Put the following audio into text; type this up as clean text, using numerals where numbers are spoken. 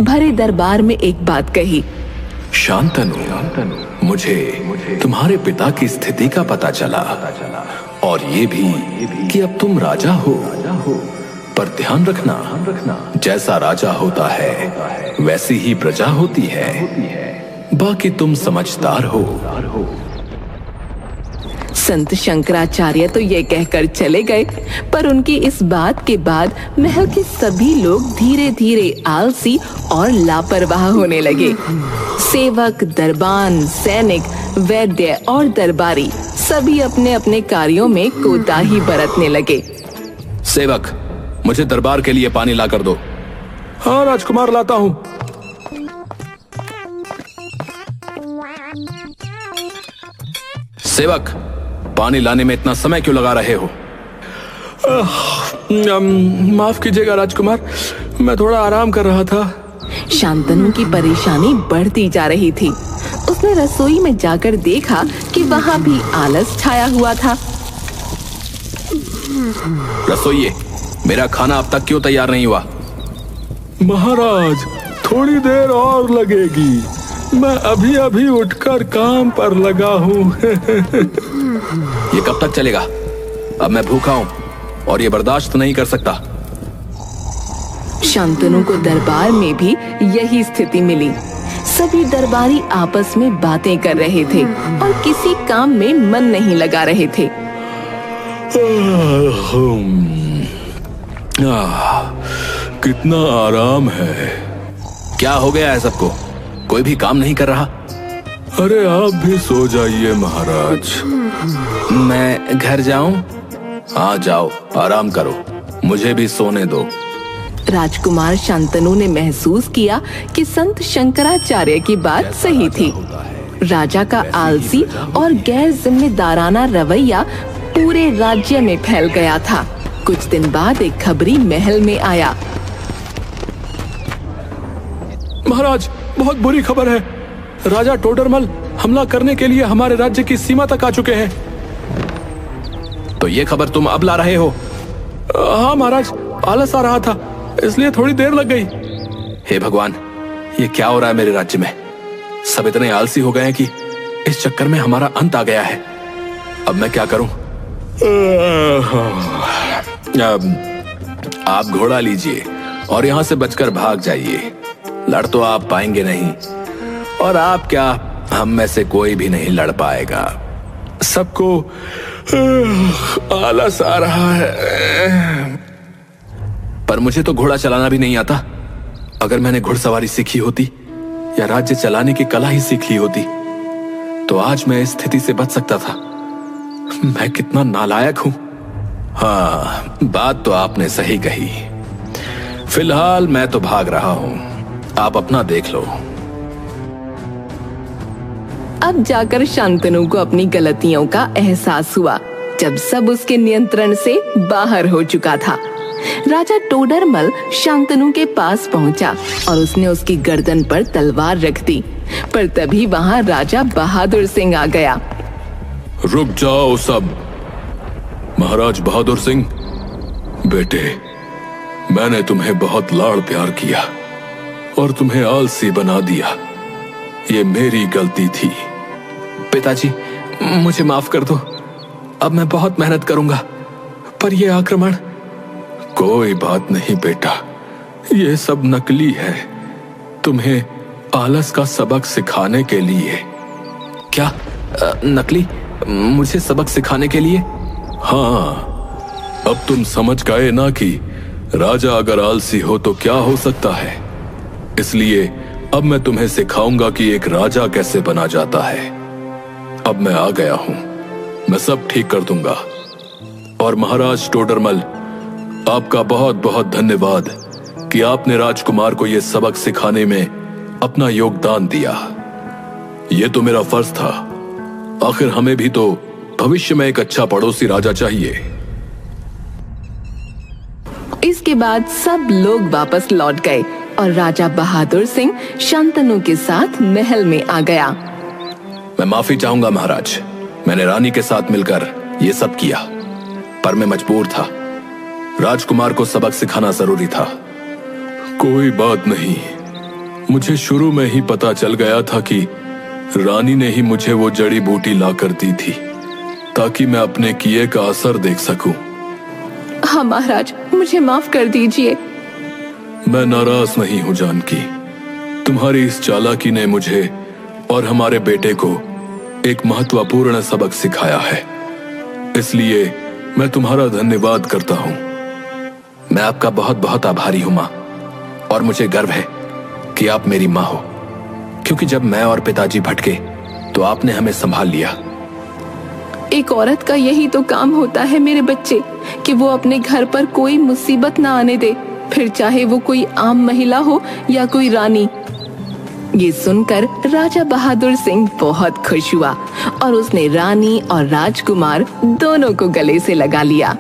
भरे दरबार में एक बात कही। शांतनु, मुझे तुम्हारे पिता की स्थिति का पता चला और ये भी कि अब तुम राजा हो। पर ध्यान रखना, जैसा राजा होता है वैसी ही प्रजा होती है। बाकी तुम समझदार हो। संत शंकराचार्य तो ये कहकर चले गए, पर उनकी इस बात के बाद महल के सभी लोग धीरे धीरे आलसी और लापरवाह होने लगे। सेवक, दरबान, सैनिक, वैद्य और दरबारी सभी अपने अपने कार्यों में कोताही बरतने लगे। सेवक, मुझे दरबार के लिए पानी ला कर दो। हाँ राजकुमार, लाता हूँ। सेवक, पानी लाने में इतना समय क्यों लगा रहे हो? माफ कीजिएगा राजकुमार, मैं थोड़ा आराम कर रहा था। शांतनु की परेशानी बढ़ती जा रही थी। उसने रसोई में जाकर देखा कि वहाँ भी आलस छाया हुआ था। रसोइये, मेरा खाना अब तक क्यों तैयार नहीं हुआ? महाराज, थोड़ी देर और लगेगी। मैं अभी अभी उठकर काम पर लगा हूँ। ये कब तक चलेगा? अब मैं भूखा हूँ और ये बर्दाश्त नहीं कर सकता। शांतनु को दरबार में भी यही स्थिति मिली। सभी दरबारी आपस में बातें कर रहे थे और किसी काम में मन नहीं लगा रहे थे। कितना आराम है। क्या हो गया है सबको? कोई भी काम नहीं कर रहा? अरे आप भी सो जाइए महाराज। मैं घर जाऊं? हाँ जाओ, आराम करो, मुझे भी सोने दो। राजकुमार शांतनु ने महसूस किया कि संत शंकराचार्य की बात सही थी। राजा का आलसी और गैर जिम्मेदाराना रवैया पूरे राज्य में फैल गया था। कुछ दिन बाद एक खबरी महल में आया। महाराज, बहुत बुरी खबर है। राजा टोडरमल हमला करने के लिए हमारे राज्य की सीमा तक आ चुके हैं। तो ये खबर तुम अब ला रहे हो? हाँ महाराज, आलस आ रहा था इसलिए थोड़ी देर लग गई। हे भगवान, ये क्या हो रहा है मेरे राज्य में? सब इतने आलसी हो गए हैं कि इस चक्कर में हमारा अंत आ गया है। अब मैं क्या करूं? आप घोड़ा लीजिए और यहाँ से बचकर भाग जाइए। लड़ तो आप पाएंगे नहीं, और आप क्या, हम में से कोई भी नहीं लड़ पाएगा। सबको आलस आ रहा है। पर मुझे तो घोड़ा चलाना भी नहीं आता। अगर मैंने घुड़सवारी सीखी होती या राज्य चलाने की कला ही सीख ली होती तो आज मैं इस स्थिति से बच सकता था। मैं कितना नालायक हूं। हाँ, बात तो आपने सही कही। फिलहाल मैं तो भाग रहा हूं, आप अपना देख लो। अब जाकर शांतनु को अपनी गलतियों का एहसास हुआ, जब सब उसके नियंत्रण से बाहर हो चुका था। राजा टोडरमल शांतनु के पास पहुंचा और उसने उसकी गर्दन पर तलवार रख दी, पर तभी वहां राजा बहादुर सिंह आ गया। रुक जाओ सब। महाराज बहादुर सिंह, बेटे, मैंने तुम्हें बहुत लाड़ प्यार किया और तुम्हें आलसी बना दिया। ये मेरी गलती थी। पिताजी, मुझे माफ कर दो। अब मैं बहुत मेहनत करूंगा। पर यह आक्रमण। कोई बात नहीं बेटा, ये सब नकली है, तुम्हें आलस का सबक सिखाने के लिए। क्या? नकली? मुझे सबक सिखाने के लिए? हाँ, अब तुम समझ गए ना कि राजा अगर आलसी हो तो क्या हो सकता है। इसलिए अब मैं तुम्हें सिखाऊंगा कि एक राजा कैसे बना जाता है। अब मैं आ गया हूं, मैं सब ठीक कर दूंगा। और महाराज टोडरमल, आपका बहुत बहुत धन्यवाद कि आपने राजकुमार को यह सबक सिखाने में अपना योगदान दिया। यह तो मेरा फर्ज था। आखिर हमें भी तो भविष्य में एक अच्छा पड़ोसी राजा चाहिए। इसके बाद सब लोग वापस लौट गए और राजा बहादुर सिंह शांतनु के साथ महल में आ गया। मैं माफी चाहूंगा महाराज, मैंने रानी के साथ मिलकर यह सब किया, पर मैं मजबूर था। राजकुमार को सबक सिखाना जरूरी था। कोई बात नहीं, मुझे शुरू में ही पता चल गया था कि रानी ने ही मुझे वो जड़ी बूटी ला कर दी थी ताकि मैं अपने किए का असर देख सकूं। हाँ महाराज, मुझे माफ कर दीजिए। मैं नाराज नहीं हूं जानकी। तुम्हारी इस चालाकी ने मुझे और हमारे बेटे को एक महत्वपूर्ण सबक सिखाया है, इसलिए मैं तुम्हारा धन्यवाद करता हूं। मैं आपका बहुत बहुत आभारी हूं मां, और मुझे गर्व है कि आप मेरी मां हो, क्योंकि जब मैं और पिताजी भटके तो आपने हमें संभाल लिया। एक औरत का यही तो काम होता है मेरे बच्चे, कि वो अपने घर पर कोई मुसीबत ना आने दे, फिर चाहे वो कोई आम महिला हो या कोई रानी। ये सुनकर राजा बहादुर सिंह बहुत खुश हुआ और उसने रानी और राजकुमार दोनों को गले से लगा लिया।